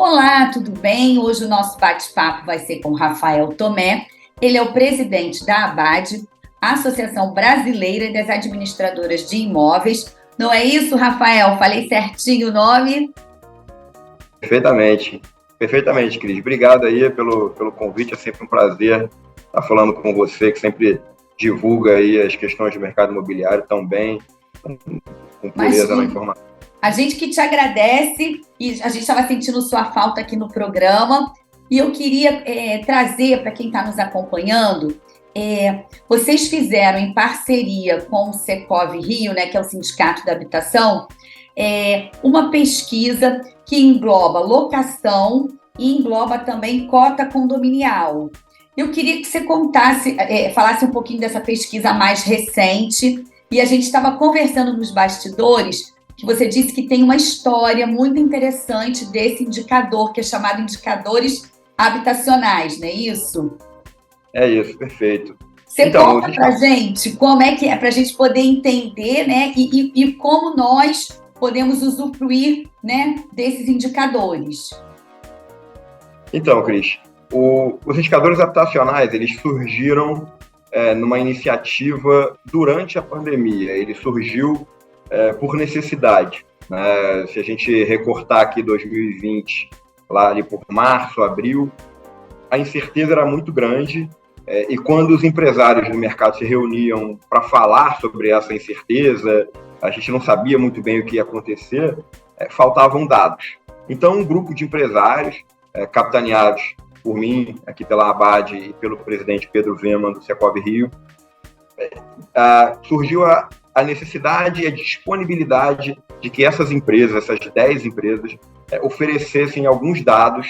Olá, tudo bem? Hoje o nosso bate-papo vai ser com o Rafael Tomé. Ele é o presidente da ABAD, Associação Brasileira das Administradoras de Imóveis. Não é isso, Rafael? Falei certinho o nome? Perfeitamente, Cris. Obrigado aí pelo convite, é sempre um prazer estar falando com você, que sempre divulga aí as questões do mercado imobiliário tão bem, com pureza na informação. A gente que te agradece, e a gente estava sentindo sua falta aqui no programa, e eu queria trazer para quem está nos acompanhando, vocês fizeram em parceria com o Secov Rio, né, que é o Sindicato da Habitação, uma pesquisa que engloba locação e engloba também cota condominial. Eu queria que você falasse um pouquinho dessa pesquisa mais recente, e a gente estava conversando nos bastidores, que você disse que tem uma história muito interessante desse indicador, que é chamado indicadores habitacionais, não é isso? É isso, perfeito. Você conta para a gente como é que é, para a gente poder entender, né, e como nós podemos usufruir, né, desses indicadores. Então, Cris, os indicadores habitacionais, eles surgiram numa iniciativa durante a pandemia. Ele surgiu por necessidade, né? Se a gente recortar aqui 2020, lá ali por março, abril, a incerteza era muito grande, e quando os empresários do mercado se reuniam para falar sobre essa incerteza, a gente não sabia muito bem o que ia acontecer, faltavam dados. Então, um grupo de empresários, capitaneados por mim, aqui pela ABAD e pelo presidente Pedro Weman, do Secov Rio, surgiu a necessidade e a disponibilidade de que essas empresas, essas 10 empresas, oferecessem alguns dados,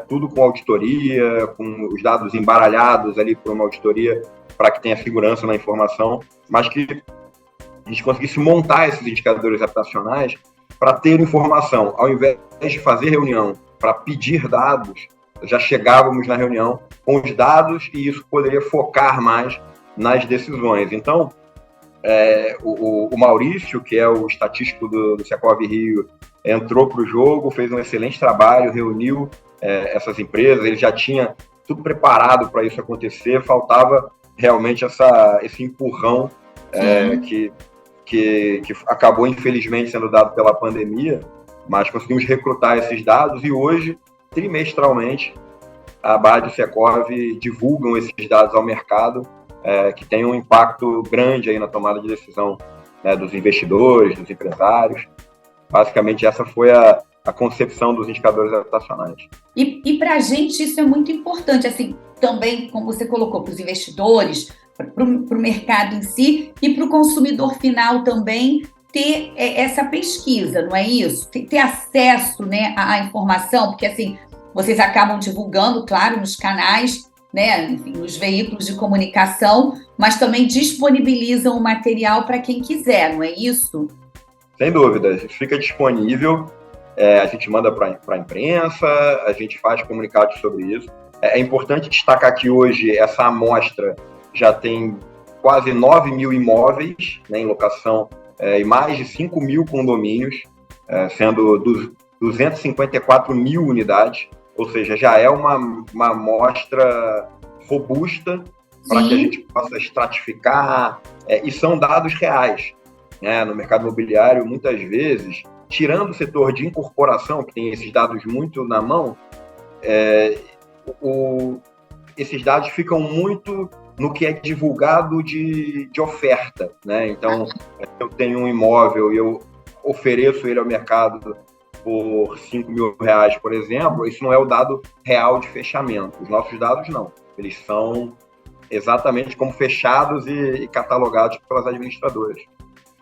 tudo com auditoria, com os dados embaralhados ali por uma auditoria, para que tenha segurança na informação, mas que a gente conseguisse montar esses indicadores habitacionais para ter informação. Ao invés de fazer reunião para pedir dados, já chegávamos na reunião com os dados e isso poderia focar mais nas decisões. Então, o Maurício, que é o estatístico do Secov Rio, entrou para o jogo, fez um excelente trabalho, reuniu essas empresas, ele já tinha tudo preparado para isso acontecer, faltava realmente esse empurrão que acabou, infelizmente, sendo dado pela pandemia, mas conseguimos recrutar esses dados e hoje, trimestralmente, a ABAD e o Secov divulgam esses dados ao mercado, que tem um impacto grande aí na tomada de decisão, né, dos investidores, dos empresários. Basicamente, essa foi a concepção dos indicadores habitacionais. E para a gente isso é muito importante, assim, também, como você colocou, para os investidores, para o mercado em si e para o consumidor final também ter essa pesquisa, não é isso? Ter acesso, né, à informação, porque assim, vocês acabam divulgando, claro, nos canais, né, enfim, nos veículos de comunicação, mas também disponibilizam o material para quem quiser, não é isso? Sem dúvida, fica disponível, a gente manda para a imprensa, a gente faz comunicados sobre isso. É importante destacar que hoje essa amostra já tem quase 9 mil imóveis, né, em locação, e mais de 5 mil condomínios, sendo 254 mil unidades, ou seja, já é uma amostra robusta para que a gente possa estratificar, e são dados reais, né? No mercado imobiliário, muitas vezes, tirando o setor de incorporação, que tem esses dados muito na mão, esses dados ficam muito no que é divulgado de oferta, né? Então, eu tenho um imóvel e eu ofereço ele ao mercado por R$5.000, por exemplo, isso não é o dado real de fechamento. Os nossos dados não. Eles são exatamente como fechados e catalogados pelas administradoras.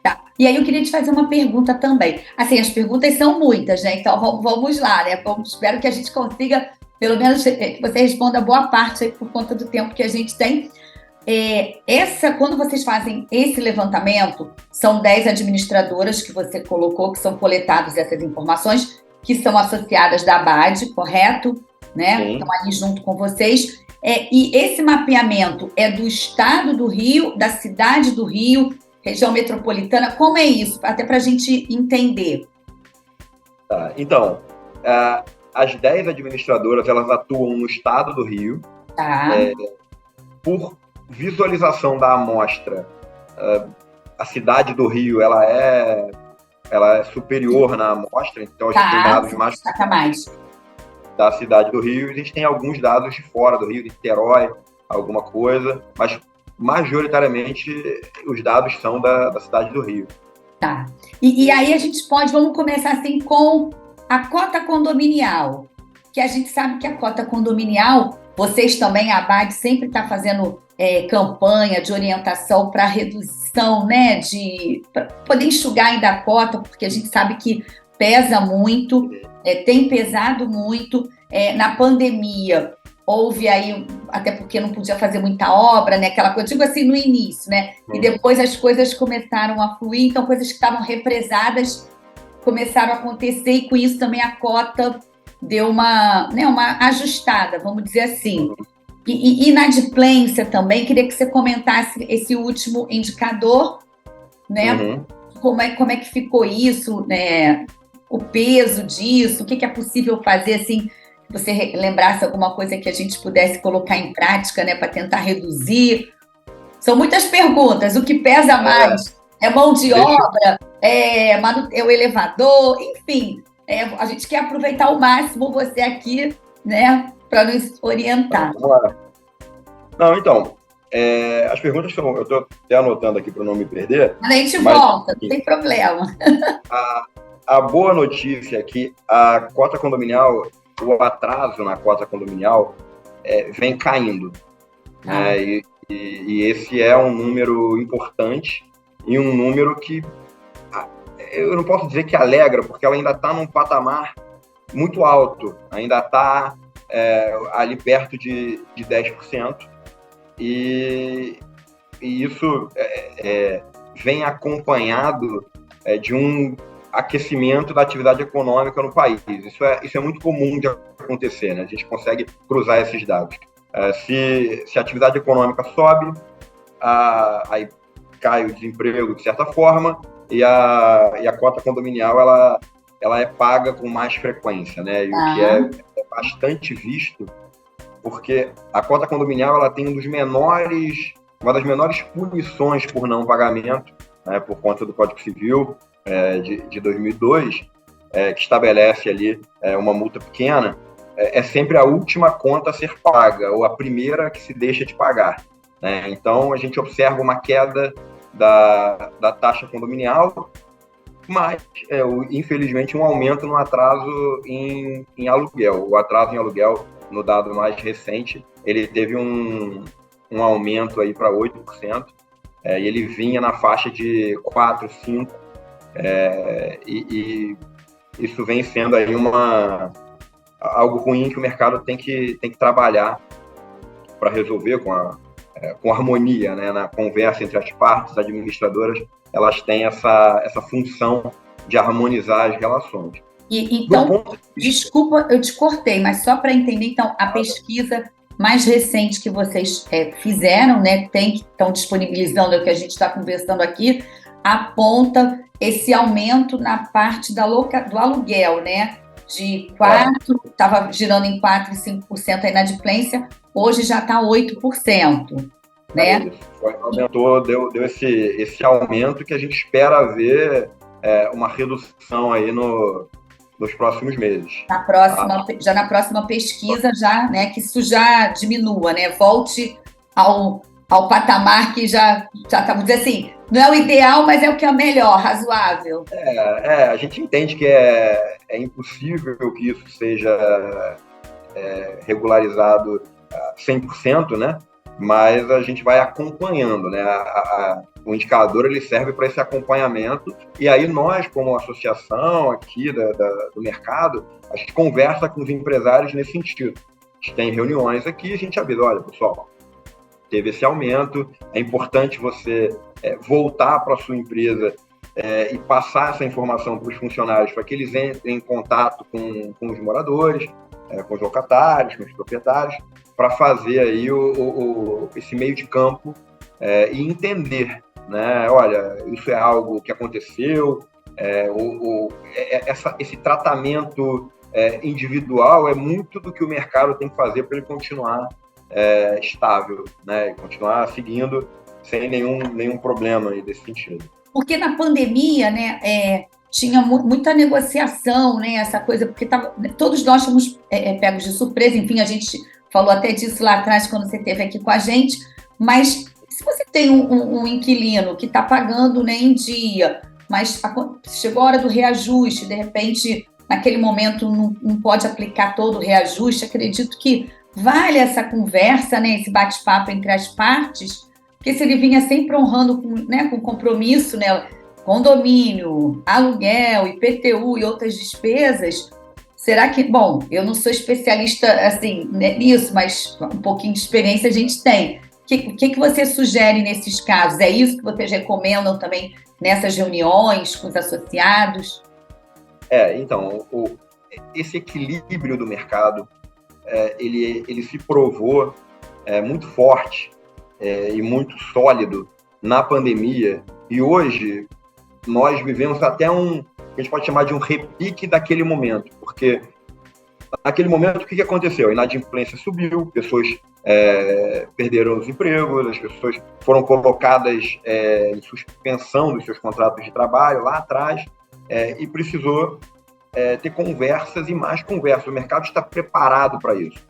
Tá. E aí eu queria te fazer uma pergunta também. Assim, as perguntas são muitas, né? Então vamos lá, né? Espero que a gente consiga, pelo menos, que você responda boa parte aí por conta do tempo que a gente tem. Quando vocês fazem esse levantamento, são 10 administradoras que você colocou, que são coletadas essas informações, que são associadas da ABAD, correto? Né? Estão ali junto com vocês. E esse mapeamento é do estado do Rio, da cidade do Rio, região metropolitana? Como é isso? Até para a gente entender. Então, as 10 administradoras, elas atuam no estado do Rio. Tá. Por visualização da amostra, a cidade do Rio, ela é superior na amostra, então a gente tem dados mais da cidade do Rio, e a gente tem alguns dados de fora do Rio, de Niterói, alguma coisa, mas majoritariamente os dados são da cidade do Rio. Tá. E aí a gente vamos começar assim com a cota condominial, que a gente sabe que a cota condominial, vocês também, a ABAD, sempre está fazendo campanha de orientação para redução, né, para poder enxugar ainda a cota, porque a gente sabe que pesa muito, tem pesado muito. Na pandemia, houve aí, até porque não podia fazer muita obra, né, aquela coisa, digo assim, no início, né, e depois as coisas começaram a fluir, então coisas que estavam represadas começaram a acontecer, e com isso também a cota deu uma ajustada, vamos dizer assim. E inadimplência também, queria que você comentasse esse último indicador, né? Como é que ficou isso, né? O peso disso, o que é possível fazer, assim, que você lembrasse alguma coisa que a gente pudesse colocar em prática, né, para tentar reduzir. São muitas perguntas, o que pesa mais? É mão de obra? É o elevador? Enfim, a gente quer aproveitar ao máximo você aqui, né, para nos orientar. Não, então, as perguntas são... Eu estou até anotando aqui para não me perder. A gente volta, não tem problema. A boa notícia é que a cota condominial, o atraso na cota condominial vem caindo. Né? E esse é um número importante e um número que eu não posso dizer que alegra, porque ela ainda está num patamar muito alto, ainda está ali perto de 10%, e isso vem acompanhado de um aquecimento da atividade econômica no país. Isso é muito comum de acontecer, né? A gente consegue cruzar esses dados. Se a atividade econômica sobe, aí cai o desemprego de certa forma, e a cota condominial ela é paga com mais frequência, né? E o que é bastante visto, porque a cota condominial ela tem uma das menores punições por não pagamento, né, por conta do Código Civil de 2002, que estabelece ali uma multa pequena. É sempre a última conta a ser paga, ou a primeira que se deixa de pagar, né? Então, a gente observa uma queda da taxa condominial, mas, infelizmente, um aumento no atraso em aluguel. O atraso em aluguel, no dado mais recente, ele teve um aumento aí para 8%, e ele vinha na faixa de 4%, 5%, e isso vem sendo aí algo ruim que o mercado tem que trabalhar para resolver com harmonia, né? Na conversa entre as partes administradoras, elas têm essa função de harmonizar as relações. Então, desculpa, eu te cortei, mas só para entender, então, a pesquisa mais recente que vocês fizeram, né, estão disponibilizando, é o que a gente está conversando aqui, aponta esse aumento na parte do aluguel, né? De 4%, estava girando em 4% e 5% a inadimplência, hoje já está 8%. Né? Aumentou, deu esse aumento que a gente espera ver uma redução aí nos próximos meses. Já na próxima pesquisa, né, que isso já diminua, né? Volte ao patamar que já estamos dizendo assim, não é o ideal, mas é o que é melhor, razoável. A gente entende que é impossível que isso seja regularizado 100%, né? Mas a gente vai acompanhando, né? O indicador ele serve para esse acompanhamento, e aí nós, como associação aqui do mercado, a gente conversa com os empresários nesse sentido. A gente tem reuniões aqui, a gente avisa, olha, pessoal, teve esse aumento, é importante você voltar para a sua empresa e passar essa informação para os funcionários, para que eles entrem em contato com os moradores, com os locatários, com os proprietários, para fazer aí esse meio de campo e entender, né? Olha, isso é algo que aconteceu, esse tratamento individual é muito do que o mercado tem que fazer para ele continuar estável, né? Continuar seguindo sem nenhum problema aí desse sentido. Porque na pandemia, né, tinha muita negociação, né, essa coisa, porque todos nós fomos pegos de surpresa, enfim, a gente falou até disso lá atrás, quando você esteve aqui com a gente, mas se você tem um inquilino que está pagando, né, em dia, mas chegou a hora do reajuste, de repente, naquele momento, não pode aplicar todo o reajuste, acredito que vale essa conversa, né, esse bate-papo entre as partes, porque se ele vinha sempre honrando com compromisso, né, condomínio, aluguel, IPTU e outras despesas, será que... Bom, eu não sou especialista assim, nisso, mas um pouquinho de experiência a gente tem. O que você sugere nesses casos? É isso que vocês recomendam também nessas reuniões com os associados? Então, esse equilíbrio do mercado, ele se provou muito forte e muito sólido na pandemia, e hoje nós vivemos até a gente pode chamar de um repique daquele momento, porque naquele momento o que aconteceu? A inadimplência subiu, pessoas perderam os empregos, as pessoas foram colocadas em suspensão dos seus contratos de trabalho lá atrás, e precisou ter conversas e mais conversas. O mercado está preparado para isso.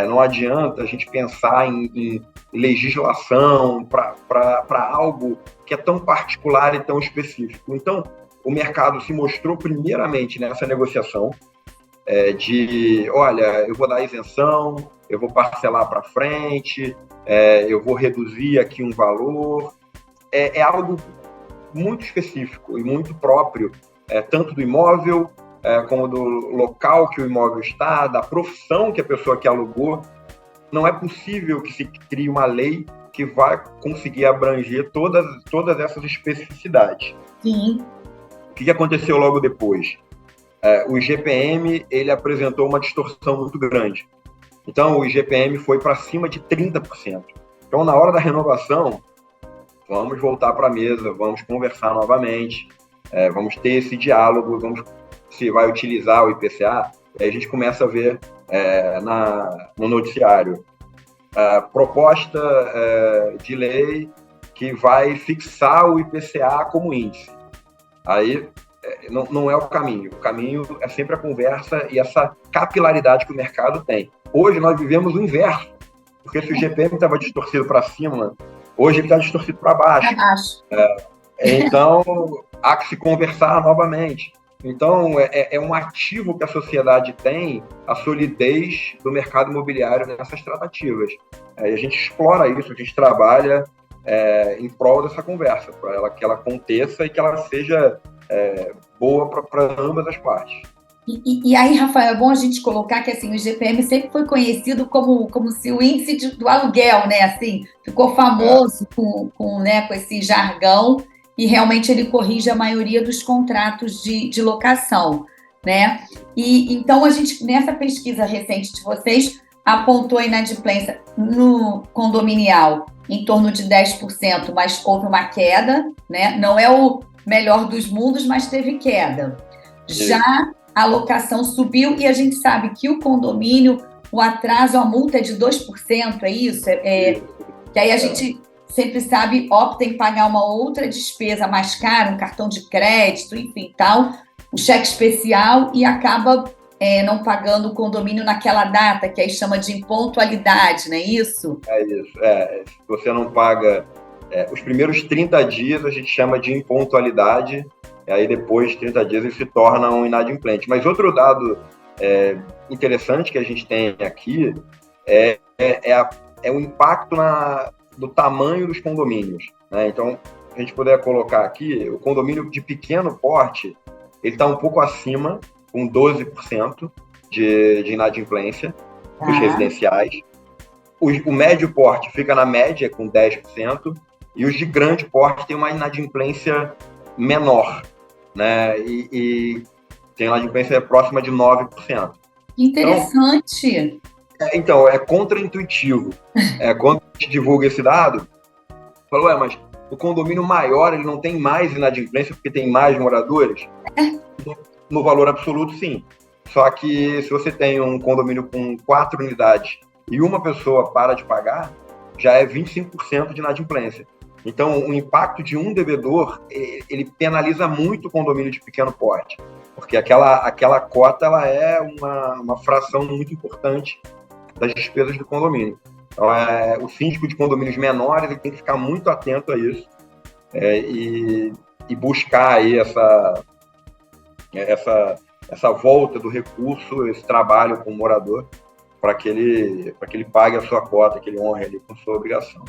Não adianta a gente pensar em legislação para algo que é tão particular e tão específico. Então, o mercado se mostrou primeiramente nessa negociação olha, eu vou dar isenção, eu vou parcelar para frente, eu vou reduzir aqui um valor. É algo muito específico e muito próprio, tanto do imóvel, como do local que o imóvel está, da profissão que a pessoa que alugou. Não é possível que se crie uma lei que vai conseguir abranger todas essas especificidades. Sim. O que aconteceu logo depois? O IGPM, ele apresentou uma distorção muito grande. Então, o IGPM foi para cima de 30%. Então, na hora da renovação, vamos voltar para a mesa, vamos conversar novamente, vamos ter esse diálogo, se vai utilizar o IPCA, aí a gente começa a ver no noticiário proposta de lei que vai fixar o IPCA como índice. Aí não é o caminho. O caminho é sempre a conversa e essa capilaridade que o mercado tem. Hoje nós vivemos o inverso, porque se o IGPM estava distorcido para cima, hoje ele está distorcido para baixo. Então, há que se conversar novamente. Então, é um ativo que a sociedade tem, a solidez do mercado imobiliário nessas tratativas. A gente explora isso, a gente trabalha em prol dessa conversa, para que ela aconteça e que ela seja boa para ambas as partes. E aí, Rafael, é bom a gente colocar que assim, o IGPM sempre foi conhecido como se o índice do aluguel, né? Assim, ficou famoso com esse jargão, e realmente ele corrige a maioria dos contratos de locação, né? E então a gente, nessa pesquisa recente de vocês, apontou a inadimplência no condominial em torno de 10%, mas houve uma queda, né? Não é o melhor dos mundos, mas teve queda. Já a locação subiu, e a gente sabe que o condomínio, o atraso, a multa é de 2%, é isso? Que aí a gente sempre sabe, opta em pagar uma outra despesa mais cara, um cartão de crédito, enfim, tal, um cheque especial, e acaba não pagando o condomínio naquela data, que aí chama de impontualidade, não é isso? É isso. Se você não paga os primeiros 30 dias, a gente chama de impontualidade, e aí depois de 30 dias ele se torna um inadimplente. Mas outro dado interessante que a gente tem aqui é o impacto do tamanho dos condomínios, né? Então, se a gente puder colocar aqui, o condomínio de pequeno porte, ele está um pouco acima, com 12% de inadimplência, dos residenciais. O médio porte fica na média, com 10%, e os de grande porte têm uma inadimplência menor, né? E tem uma inadimplência próxima de 9%. Interessante! Então, é contraintuitivo. Quando a gente divulga esse dado, falou, mas o condomínio maior, ele não tem mais inadimplência porque tem mais moradores? No valor absoluto, sim. Só que se você tem um condomínio com 4 unidades e uma pessoa para de pagar, já é 25% de inadimplência. Então, o impacto de um devedor, ele penaliza muito o condomínio de pequeno porte, porque aquela cota ela é uma fração muito importante das despesas do condomínio. Então, o síndico de condomínios menores ele tem que ficar muito atento a isso e buscar aí essa volta do recurso, esse trabalho com o morador, para que ele pague a sua cota, que ele honre ali com sua obrigação.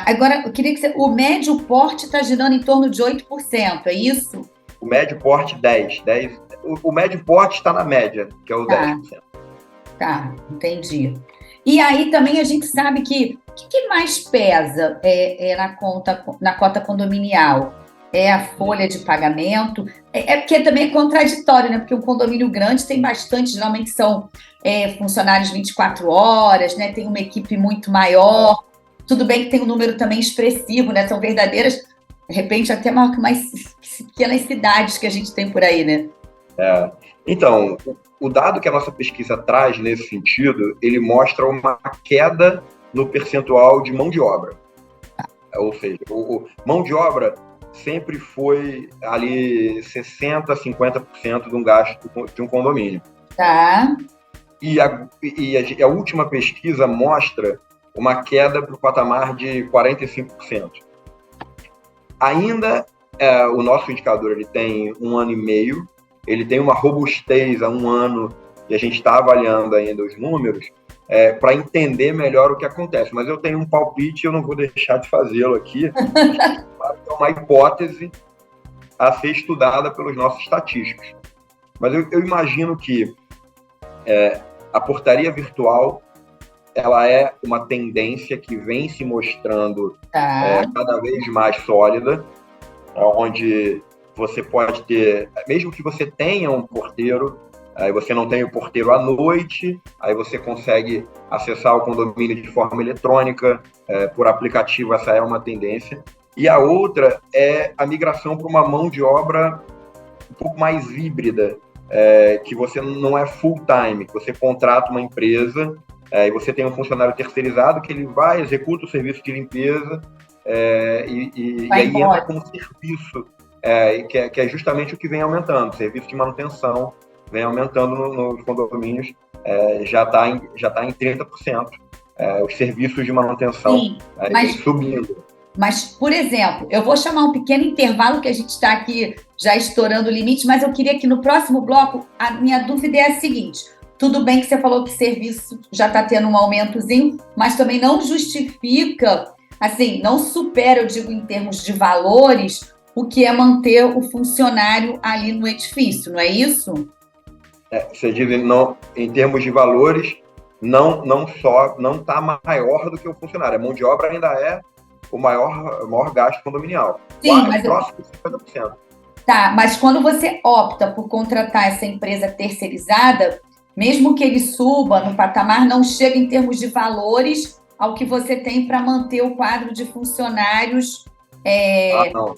Agora, eu queria que o médio porte está girando em torno de 8%, é isso? O médio porte, 10%. O médio porte está na média, que é o 10%. Tá, entendi. E aí também a gente sabe que o que mais pesa na cota condominial? É a folha de pagamento? Porque também é contraditório, né? Porque um condomínio grande tem bastante, geralmente são funcionários 24 horas, né? Tem uma equipe muito maior. Tudo bem que tem um número também expressivo, né? São verdadeiras, de repente, até maior que mais pequenas cidades que a gente tem por aí, né? Então, o dado que a nossa pesquisa traz nesse sentido, ele mostra uma queda no percentual de mão de obra. Ou seja, mão de obra sempre foi ali 60%, 50% de um gasto de um condomínio. Tá. E a última pesquisa mostra uma queda para o patamar de 45%. Ainda, o nosso indicador ele tem 1 ano e meio, ele tem uma robustez há 1 ano, e a gente está avaliando ainda os números, para entender melhor o que acontece. Mas eu tenho um palpite e eu não vou deixar de fazê-lo aqui. É uma hipótese a ser estudada pelos nossos estatísticos. Mas eu imagino que a portaria virtual ela é uma tendência que vem se mostrando cada vez mais sólida, onde você pode ter, mesmo que você tenha um porteiro, aí você não tem o porteiro à noite, aí você consegue acessar o condomínio de forma eletrônica, por aplicativo, essa é uma tendência. E a outra é a migração para uma mão de obra um pouco mais híbrida, que você não é full-time, que você contrata uma empresa e você tem um funcionário terceirizado que ele vai, executa o serviço de limpeza e aí entra com um serviço, que é justamente o que vem aumentando. O serviço de manutenção vem aumentando nos condomínios, já está em 30%. Os serviços de manutenção vem subindo. Mas, por exemplo, eu vou chamar um pequeno intervalo, que a gente está aqui já estourando o limite, mas eu queria que no próximo bloco, a minha dúvida é a seguinte: tudo bem que você falou que o serviço já está tendo um aumentozinho, mas também não justifica, assim, não supera, eu digo, em termos de valores, o que é manter o funcionário ali no edifício, não é isso? Você diz, em termos de valores, não está maior do que o funcionário. A mão de obra ainda é o maior gasto condominial. Sim, mas próximo de 50%. Tá, mas quando você opta por contratar essa empresa terceirizada, mesmo que ele suba no patamar, não chega em termos de valores ao que você tem para manter o quadro de funcionários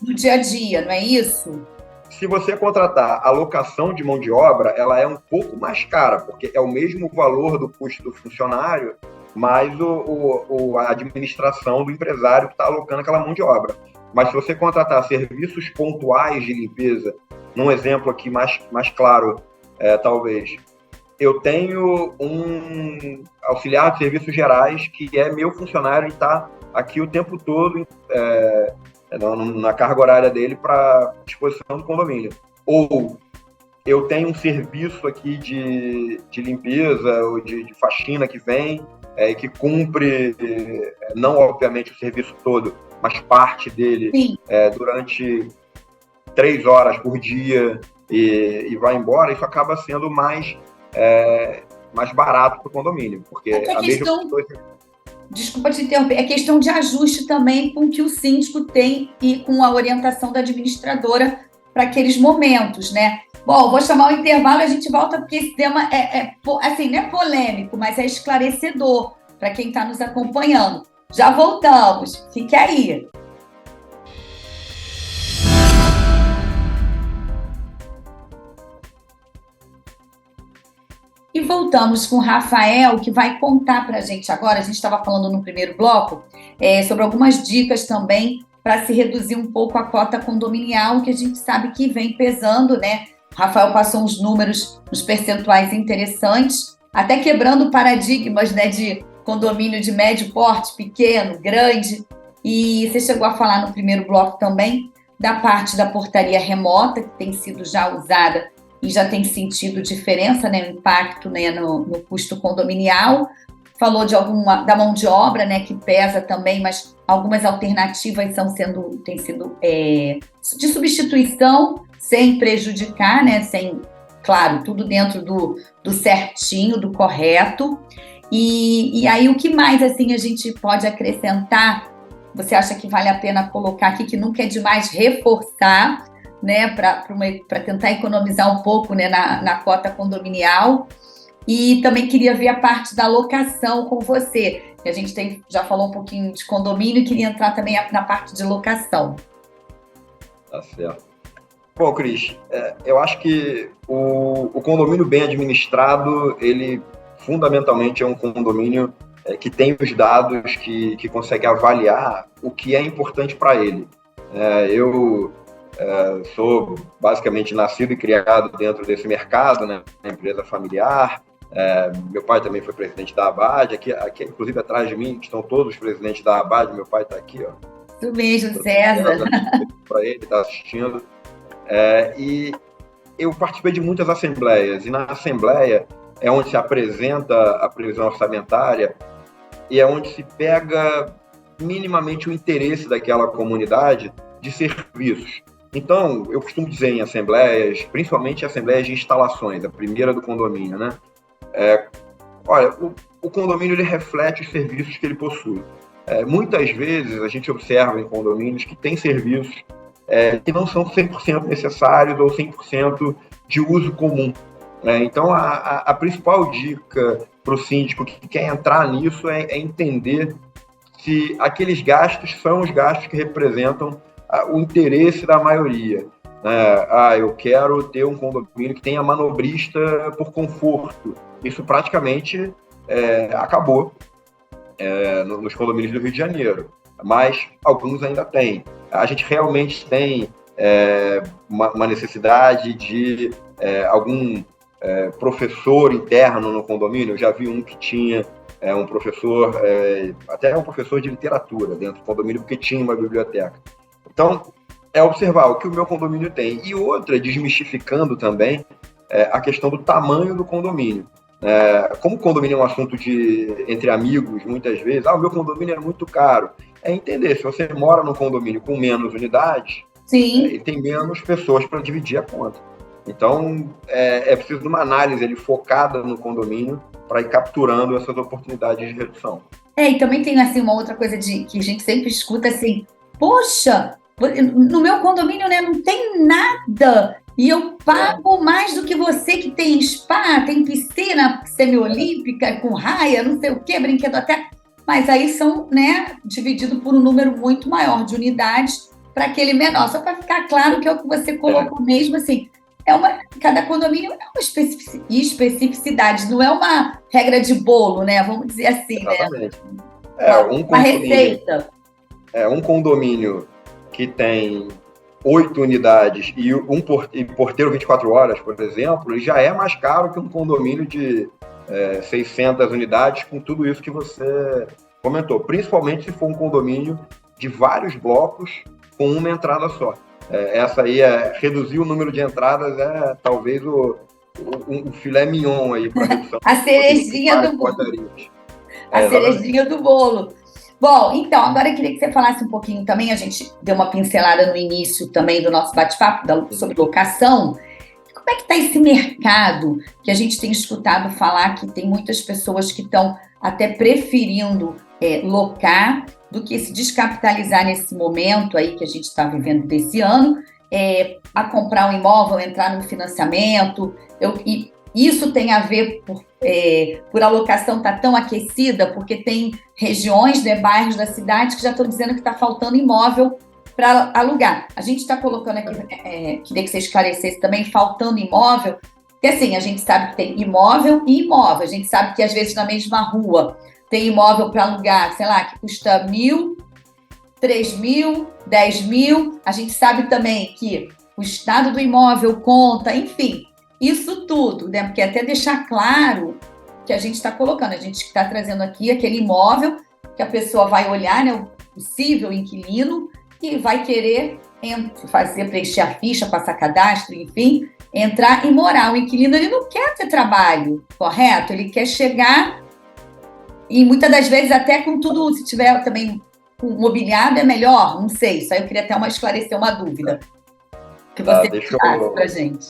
no dia a dia, não é isso? Se você contratar a locação de mão de obra, ela é um pouco mais cara, porque é o mesmo valor do custo do funcionário, mais a administração do empresário que está alocando aquela mão de obra. Mas se você contratar serviços pontuais de limpeza, num exemplo aqui mais claro, talvez, eu tenho um auxiliar de serviços gerais que é meu funcionário e está aqui o tempo todo na carga horária dele para disposição do condomínio. Ou eu tenho um serviço aqui de limpeza ou de faxina que vem e que cumpre, não obviamente o serviço todo, mas parte dele durante 3 horas por dia e vai embora. Isso acaba sendo mais barato para o condomínio, porque a mesma pessoa... Desculpa te interromper, é questão de ajuste também com o que o síndico tem e com a orientação da administradora para aqueles momentos, né? Bom, vou chamar o intervalo e a gente volta, porque esse tema assim, não é polêmico, mas é esclarecedor para quem está nos acompanhando. Já voltamos, fique aí. voltamos com o Rafael, que vai contar para a gente agora. A gente estava falando no primeiro bloco sobre algumas dicas também para se reduzir um pouco a cota condominial, que a gente sabe que vem pesando, né? O Rafael passou uns números, uns percentuais interessantes, até quebrando paradigmas, né, de condomínio de médio porte, pequeno, grande. E você chegou a falar no primeiro bloco também da parte da portaria remota, que tem sido já usada e já tem sentido diferença, né, o impacto, né, no custo condominial. Falou da mão de obra, né, que pesa também, mas algumas alternativas têm sido de substituição, sem prejudicar, né, claro, tudo dentro do certinho, do correto. E aí, o que mais assim a gente pode acrescentar? Você acha que vale a pena colocar aqui, que nunca é demais reforçar, né, para tentar economizar um pouco, né, na cota condominial? E também queria ver a parte da locação com você. A gente já falou um pouquinho de condomínio e queria entrar também na parte de locação. Tá certo. Bom, Cris, eu acho que o condomínio bem administrado, ele fundamentalmente é um condomínio que tem os dados que consegue avaliar o que é importante para ele. Eu sou basicamente nascido e criado dentro desse mercado, né, na empresa familiar. Meu pai também foi presidente da ABAD. Aqui, inclusive, atrás de mim, estão todos os presidentes da ABAD. Meu pai está aqui, ó. Isso mesmo, César. Para ele, está assistindo. E eu participei de muitas assembleias. E na assembleia é onde se apresenta a previsão orçamentária e é onde se pega minimamente o interesse daquela comunidade de serviços. Então, eu costumo dizer em assembleias, principalmente assembleias de instalações, a primeira do condomínio, né? Olha, o condomínio ele reflete os serviços que ele possui. Muitas vezes a gente observa em condomínios que tem serviços que não são 100% necessários ou 100% de uso comum. Então, a principal dica para o síndico que quer entrar nisso é entender se aqueles gastos são os gastos que representam o interesse da maioria. Eu quero ter um condomínio que tenha manobrista por conforto. Isso praticamente acabou nos condomínios do Rio de Janeiro, mas alguns ainda têm. A gente realmente tem uma necessidade de algum professor interno no condomínio. Eu já vi um que tinha um professor, até um professor de literatura dentro do condomínio, porque tinha uma biblioteca. Então, observar o que o meu condomínio tem. E outra, desmistificando também a questão do tamanho do condomínio. Como o condomínio é um assunto entre amigos, muitas vezes, o meu condomínio é muito caro. Entender, se você mora num condomínio com menos unidades, ele tem menos pessoas para dividir a conta. Então, é preciso de uma análise focada no condomínio para ir capturando essas oportunidades de redução. E também tem assim, uma outra coisa que a gente sempre escuta assim, poxa, no meu condomínio, né, não tem nada e eu pago mais do que você que tem spa, tem piscina semiolímpica com raia, não sei o que, brinquedo até... Mas aí são, né, dividido por um número muito maior de unidades para aquele menor. Só para ficar claro que é o que você colocou mesmo, assim, cada condomínio é uma especificidade, não é uma regra de bolo, né? Vamos dizer assim, exatamente, né? Uma receita. Um condomínio que tem 8 unidades e porteiro 24 horas, por exemplo, ele já é mais caro que um condomínio de 600 unidades, com tudo isso que você comentou, principalmente se for um condomínio de vários blocos com uma entrada só. Essa aí reduzir o número de entradas talvez um filé mignon aí para redução. A cerejinha do bolo. A cerejinha do bolo. Bom, então, agora eu queria que você falasse um pouquinho também, a gente deu uma pincelada no início também do nosso bate-papo sobre locação. Como é que está esse mercado que a gente tem escutado falar que tem muitas pessoas que estão até preferindo locar do que se descapitalizar nesse momento aí que a gente está vivendo desse ano, a comprar um imóvel, entrar no financiamento, e isso tem a ver por a locação estar tão aquecida, porque tem regiões, né, bairros da cidade que já estão dizendo que está faltando imóvel para alugar. A gente está colocando aqui, queria que você esclarecesse também, faltando imóvel, Porque assim, a gente sabe que tem imóvel e imóvel. A gente sabe que às vezes na mesma rua tem imóvel para alugar, sei lá, que custa 1.000, 3.000, 10.000. A gente sabe também que o estado do imóvel conta, enfim, isso tudo, né? Porque até deixar claro que a gente está colocando, a gente está trazendo aqui aquele imóvel que a pessoa vai olhar, né? O possível inquilino, e vai querer preencher a ficha, passar cadastro, enfim, entrar e morar. O inquilino, ele não quer ter trabalho, correto? Ele quer chegar e muitas das vezes até com tudo, se tiver também mobiliado, é melhor, não sei. Isso aí eu queria até esclarecer uma dúvida que você falasse para a gente.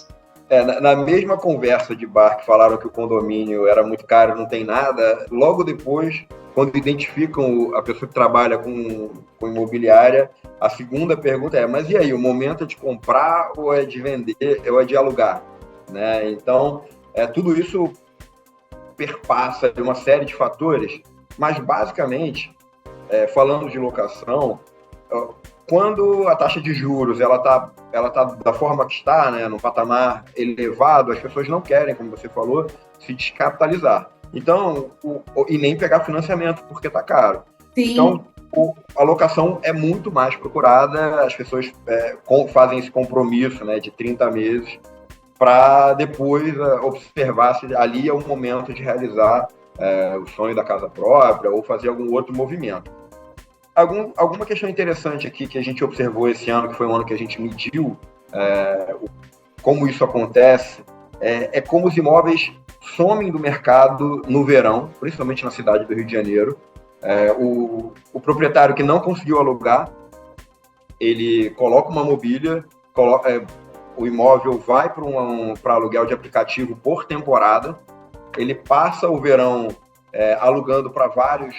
Na mesma conversa de bar que falaram que o condomínio era muito caro, não tem nada, logo depois, quando identificam a pessoa que trabalha com imobiliária, a segunda pergunta é, mas e aí, o momento é de comprar ou é de vender, ou é de alugar? Né? Então, tudo isso perpassa de uma série de fatores, mas basicamente, falando de locação, quando a taxa de juros ela tá da forma que está, né, no patamar elevado, as pessoas não querem, como você falou, se descapitalizar. Então, e nem pegar financiamento, porque está caro. Sim. Então, a locação é muito mais procurada, as pessoas fazem esse compromisso, né, de 30 meses, para depois observar se ali é o momento de realizar o sonho da casa própria ou fazer algum outro movimento. Alguma questão interessante aqui que a gente observou esse ano, que foi um ano que a gente mediu como isso acontece, é como os imóveis somem do mercado no verão, principalmente na cidade do Rio de Janeiro. O proprietário que não conseguiu alugar, ele coloca uma mobília, o imóvel vai para aluguel de aplicativo por temporada, ele passa o verão alugando para vários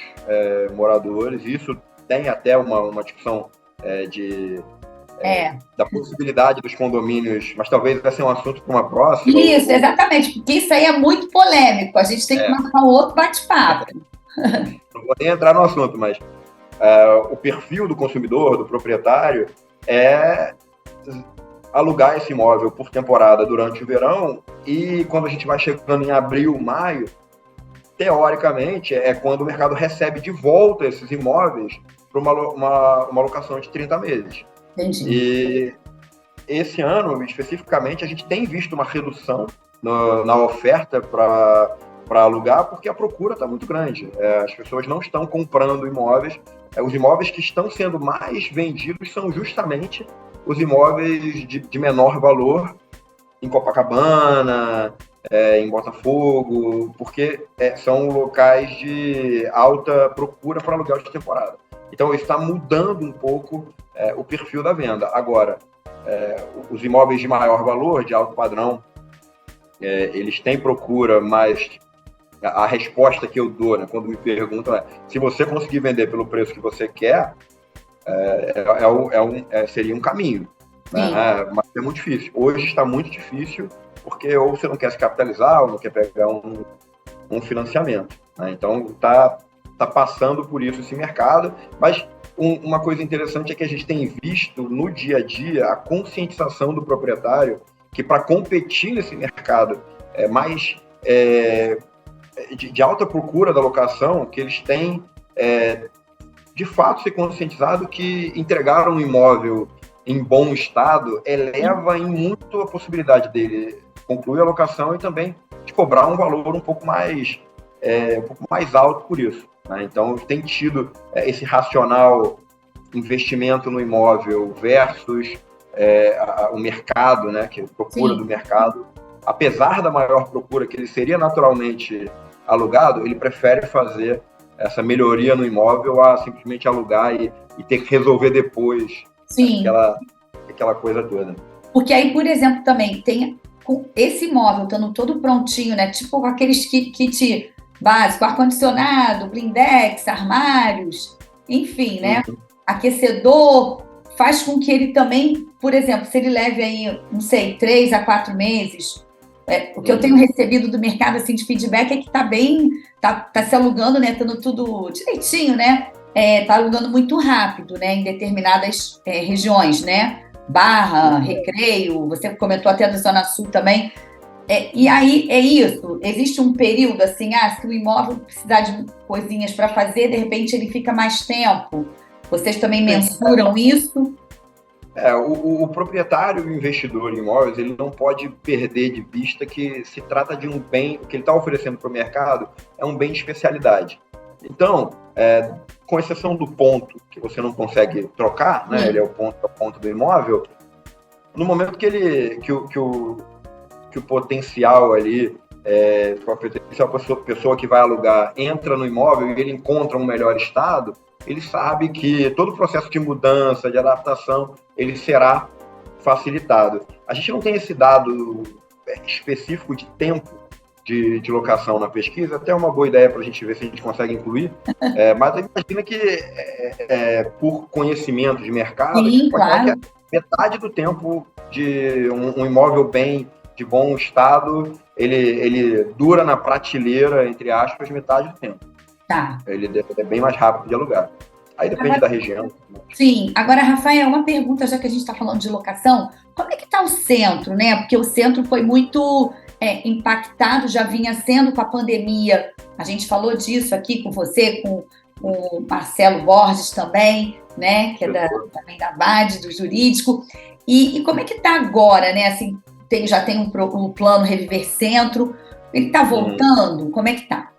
moradores. Isso tem até uma discussão da possibilidade dos condomínios, mas talvez vai ser um assunto para uma próxima. Isso, exatamente, porque isso aí é muito polêmico, a gente tem que marcar um outro bate-papo. Não vou nem entrar no assunto, mas o perfil do consumidor, do proprietário, é alugar esse imóvel por temporada durante o verão, e quando a gente vai chegando em abril, maio, teoricamente, é quando o mercado recebe de volta esses imóveis para uma locação de 30 meses. Entendi. E esse ano, especificamente, a gente tem visto uma redução na oferta para alugar, porque a procura está muito grande. As pessoas não estão comprando imóveis. Os imóveis que estão sendo mais vendidos são justamente os imóveis de menor valor, em Copacabana, em Botafogo, porque são locais de alta procura para aluguel de temporada. Então, isso está mudando um pouco o perfil da venda. Agora, os imóveis de maior valor, de alto padrão, eles têm procura, mas a resposta que eu dou, né, quando me perguntam se você conseguir vender pelo preço que você quer, seria um caminho. Né? Mas é muito difícil. Hoje está muito difícil, porque ou você não quer se capitalizar, ou não quer pegar um financiamento. Né? Então, está passando por isso esse mercado, mas uma coisa interessante é que a gente tem visto no dia a dia a conscientização do proprietário que, para competir nesse mercado mais de alta procura da locação, que eles têm de fato se conscientizado que entregar um imóvel em bom estado eleva em muito a possibilidade dele concluir a locação e também de cobrar um valor um pouco mais alto por isso. Né? Então, tem tido esse racional investimento no imóvel versus o mercado, né, que é a procura do mercado. Apesar da maior procura, que ele seria naturalmente alugado, ele prefere fazer essa melhoria no imóvel a simplesmente alugar e ter que resolver depois. Sim. Aquela coisa toda. Porque aí, por exemplo, também tem esse imóvel estando todo prontinho, né? Tipo com aqueles kit básico, ar-condicionado, blindex, armários, enfim, né? Aquecedor, faz com que ele também, por exemplo, se ele leve aí, não sei, 3 a 4 meses, o que eu tenho recebido do mercado assim, de feedback é que tá se alugando, né? Tendo tudo direitinho, né? Tá alugando muito rápido, né? Em determinadas regiões, né? Barra, Recreio, você comentou até da Zona Sul também. E aí é isso. Existe um período assim, se o imóvel precisar de coisinhas para fazer, de repente ele fica mais tempo. Vocês também Sim. mensuram isso? O proprietário e o investidor em imóveis, ele não pode perder de vista que se trata de um bem, o que ele está oferecendo para o mercado é um bem de especialidade. Então, com exceção do ponto que você não consegue trocar, né, ele é o ponto do imóvel, no momento que o potencial ali, se a pessoa que vai alugar entra no imóvel e ele encontra um melhor estado, ele sabe que todo o processo de mudança, de adaptação, ele será facilitado. A gente não tem esse dado específico de tempo de locação na pesquisa, até uma boa ideia para a gente ver se a gente consegue incluir, mas imagina que, por conhecimento de mercado, Sim, a gente pode falar claro. que metade do tempo de um imóvel bem de bom estado, ele dura na prateleira, entre aspas, metade do tempo. Tá. Ele é bem mais rápido de alugar. Aí depende da região. Sim. Agora, Rafael, uma pergunta, já que a gente está falando de locação, como é que está o centro, né? Porque o centro foi muito impactado, já vinha sendo com a pandemia. A gente falou disso aqui com você, com o Marcelo Borges também, né? Que é também da VAD, do jurídico. E como é que está agora, né? Assim, já tem um plano Reviver Centro. Ele está voltando? Como é que está?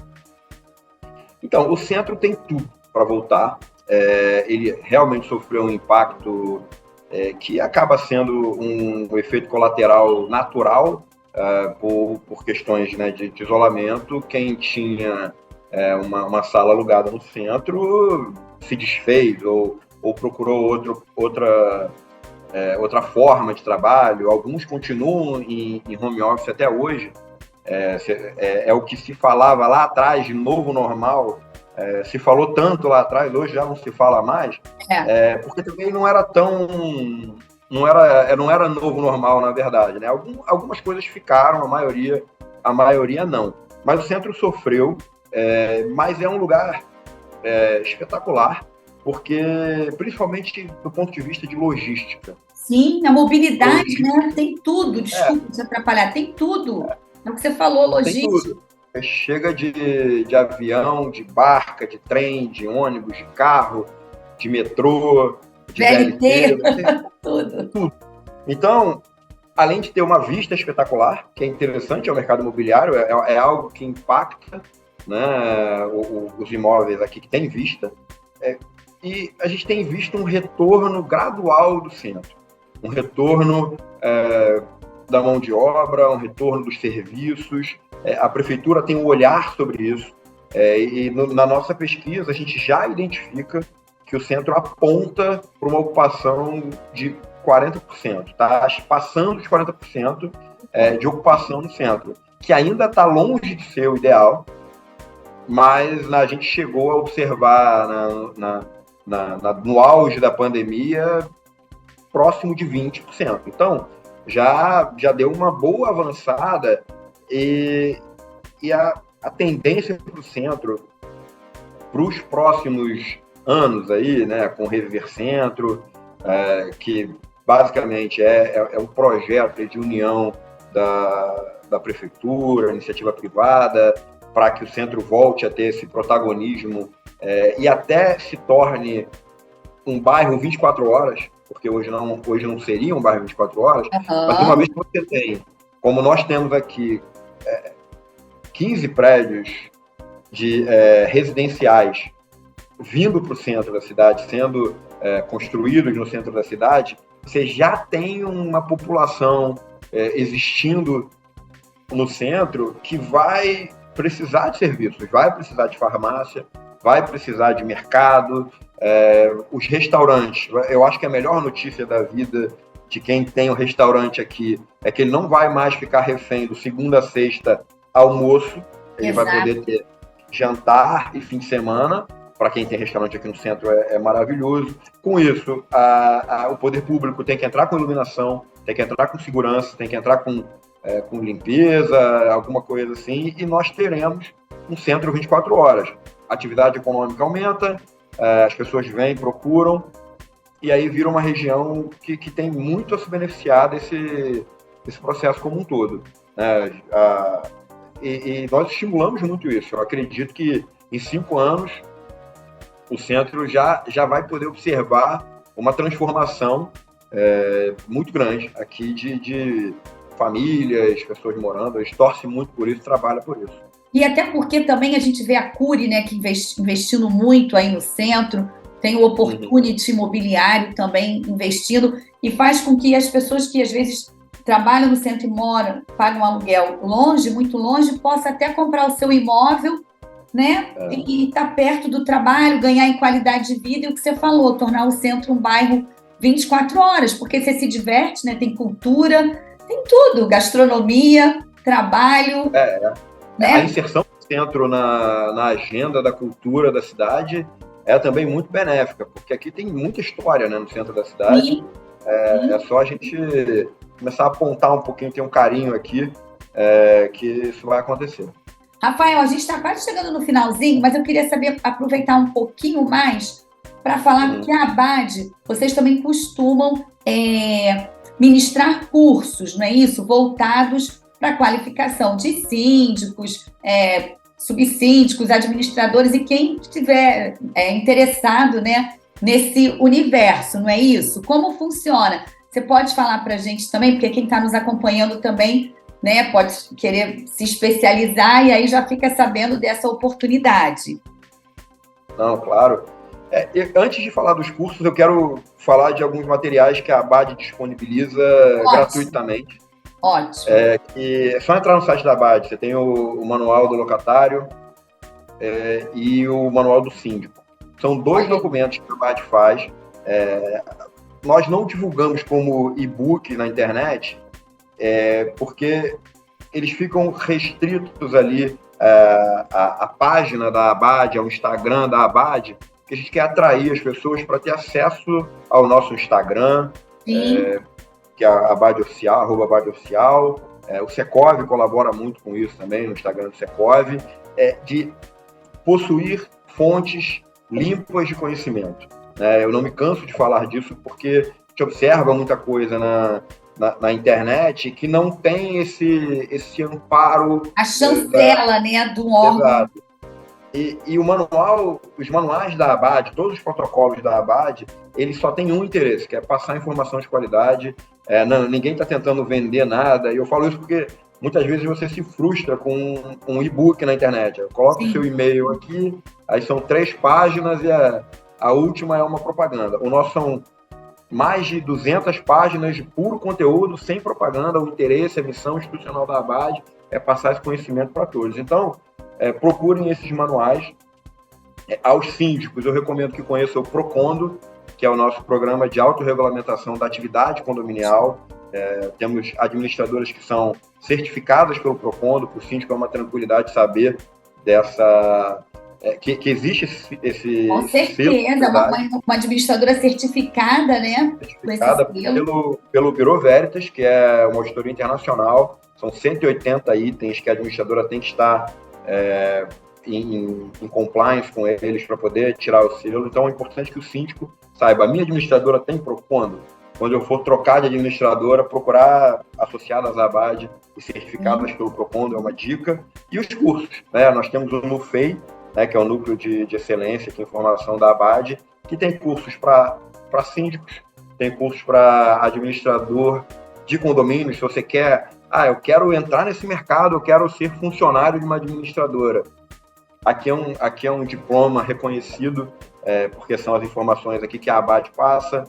Então, o centro tem tudo para voltar. Ele realmente sofreu um impacto que acaba sendo um efeito colateral natural por questões, né, de isolamento. Quem tinha uma sala alugada no centro se desfez ou procurou outra forma de trabalho. Alguns continuam em home office até hoje. É o que se falava lá atrás de novo normal, se falou tanto lá atrás, hoje já não se fala mais, porque também não era não era novo normal, na verdade, né? Algumas coisas ficaram, a maioria não. Mas o centro sofreu, mas é um lugar espetacular, porque principalmente do ponto de vista de logística. Sim, a mobilidade, né? Tem tudo, desculpa te atrapalhar, tem tudo. É o que você falou, logística. Tem tudo. Chega de avião, de barca, de trem, de ônibus, de carro, de metrô, de VLT. Tudo. Então, além de ter uma vista espetacular, que é interessante ao mercado imobiliário, é algo que impacta, né, os imóveis aqui que tem vista, e a gente tem visto um retorno gradual do centro, um retorno da mão de obra, um retorno dos serviços. A prefeitura tem um olhar sobre isso, na nossa pesquisa a gente já identifica que o centro aponta para uma ocupação de 40%, tá? Passando dos 40% de ocupação no centro, que ainda está longe de ser o ideal, mas a gente chegou a observar no auge da pandemia próximo de 20%. Então, já deu uma boa avançada e a tendência para o centro para os próximos anos aí, né, com o Reviver Centro, que basicamente é um projeto de união da prefeitura, iniciativa privada, para que o centro volte a ter esse protagonismo e até se torne um bairro 24 horas, porque hoje não seria um bairro 24 horas, mas uma vez que você tem, como nós temos aqui, 15 prédios residenciais vindo para o centro da cidade, sendo construídos no centro da cidade, você já tem uma população existindo no centro que vai precisar de serviços, vai precisar de farmácia, vai precisar de mercado, os restaurantes. Eu acho que a melhor notícia da vida de quem tem um restaurante aqui é que ele não vai mais ficar refém do segunda a sexta almoço, ele vai poder ter jantar e fim de semana. Para quem tem restaurante aqui no centro é maravilhoso. Com isso, o poder público tem que entrar com iluminação, tem que entrar com segurança, tem que entrar com limpeza, alguma coisa assim, e nós teremos um centro 24 horas. A atividade econômica aumenta, as pessoas vêm, procuram, e aí vira uma região que tem muito a se beneficiar desse processo como um todo. né? E nós estimulamos muito isso. Eu acredito que em 5 anos o centro já vai poder observar uma transformação muito grande aqui de famílias, pessoas morando. A gente torce muito por isso, trabalha por isso. E até porque também a gente vê a Cury, né, que investindo muito aí no centro, tem o Opportunity Imobiliário também investindo, e faz com que as pessoas que às vezes trabalham no centro e moram, pagam aluguel longe, muito longe, possa até comprar o seu imóvel, né, e estar perto do trabalho, ganhar em qualidade de vida, e o que você falou, tornar o centro um bairro 24 horas, porque você se diverte, né, tem cultura, tem tudo, gastronomia, trabalho, né? A inserção do centro na agenda da cultura da cidade é também muito benéfica, porque aqui tem muita história, né, no centro da cidade. Sim. É só a gente começar a apontar um pouquinho, ter um carinho aqui, que isso vai acontecer. Rafael, a gente está quase chegando no finalzinho, mas eu queria saber, aproveitar um pouquinho mais para falar que a Abade, vocês também costumam ministrar cursos, não é isso? Voltados para a qualificação de síndicos, subsíndicos, administradores e quem estiver interessado, né, nesse universo, não é isso? Como funciona? Você pode falar para a gente também, porque quem está nos acompanhando também, né, pode querer se especializar e aí já fica sabendo dessa oportunidade. Não, claro. Antes de falar dos cursos, eu quero falar de alguns materiais que a Abade disponibiliza gratuitamente. Ótimo. Que é só entrar no site da Abade, você tem o manual do locatário e o manual do síndico. São 2 documentos que a Abade faz. Nós não divulgamos como e-book na internet, porque eles ficam restritos ali à página da Abade, ao Instagram da Abade, que a gente quer atrair as pessoas para ter acesso ao nosso Instagram, que é a Abade Oficial, @AbadeOficial. O Secov colabora muito com isso também, no Instagram do Secov, de possuir fontes limpas de conhecimento. Eu não me canso de falar disso, porque a gente observa muita coisa na internet que não tem esse amparo. A chancela, né, do órgão. Exato. E os manuais da Abade, todos os protocolos da Abade, eles só têm um interesse, que é passar informação de qualidade. Ninguém está tentando vender nada, e eu falo isso porque muitas vezes você se frustra com um e-book na internet. Eu coloco o seu e-mail aqui, aí são 3 páginas e a última é uma propaganda. O nosso são mais de 200 páginas de puro conteúdo, sem propaganda. O interesse, a missão institucional da Abade é passar esse conhecimento para todos. Então, procurem esses manuais. Aos síndicos, eu recomendo que conheçam o Procondo, que é o nosso programa de autorregulamentação da atividade condominial. Temos administradoras que são certificadas pelo Procondo. Para o síndico é uma tranquilidade saber que existe esse com certeza, uma administradora certificada, né? Certificada pelo Bureau Veritas, que é uma auditoria internacional. São 180 itens que a administradora tem que estar em compliance com eles para poder tirar o selo. Então é importante que o síndico saiba, a minha administradora tem Procondo. Quando eu for trocar de administradora, procurar associadas à Abade e certificadas pelo Procondo é uma dica. E os cursos, né? Nós temos o NUFEI, né, que é o Núcleo de Excelência em Informação da Abade, que tem cursos para síndicos, tem cursos para administrador de condomínios. Se você quer, eu quero entrar nesse mercado, eu quero ser funcionário de uma administradora. Aqui é um diploma reconhecido, porque são as informações aqui que a Abade passa.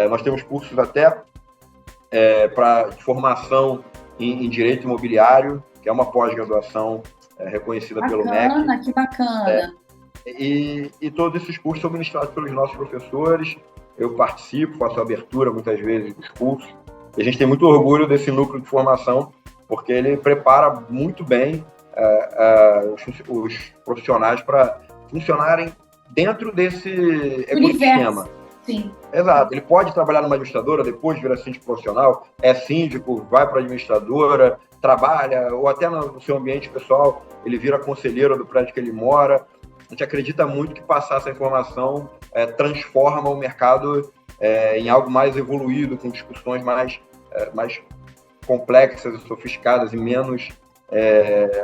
Nós temos cursos até para formação em Direito Imobiliário, que é uma pós-graduação reconhecida pelo MEC. Que bacana! E todos esses cursos são ministrados pelos nossos professores. Eu participo, faço a abertura muitas vezes dos cursos. E a gente tem muito orgulho desse núcleo de formação, porque ele prepara muito bem os profissionais para funcionarem dentro desse ecossistema. Sim. Exato. Ele pode trabalhar numa administradora, depois vira síndico profissional, é síndico, vai para a administradora, trabalha, ou até no seu ambiente pessoal, ele vira conselheiro do prédio que ele mora. A gente acredita muito que passar essa informação transforma o mercado em algo mais evoluído, com discussões mais complexas e sofisticadas e menos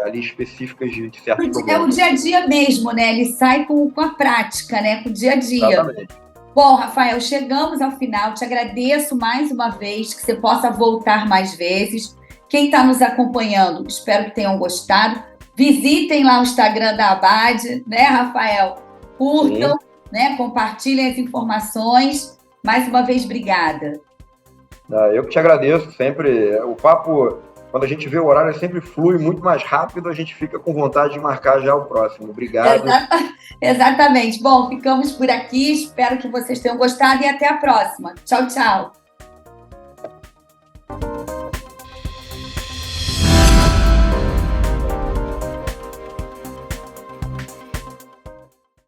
ali específicas de certos problemas. É o dia a dia mesmo, né? Ele sai com a prática, né? Com o dia a dia. Exatamente. Bom, Rafael, chegamos ao final. Te agradeço mais uma vez, que você possa voltar mais vezes. Quem está nos acompanhando, espero que tenham gostado. Visitem lá o Instagram da Abade, né, Rafael? Curtam, né? Compartilhem as informações. Mais uma vez, obrigada. Eu que te agradeço sempre. O papo, quando a gente vê o horário, sempre flui muito mais rápido, a gente fica com vontade de marcar já o próximo. Obrigado. Exatamente. Bom, ficamos por aqui. Espero que vocês tenham gostado e até a próxima. Tchau, tchau.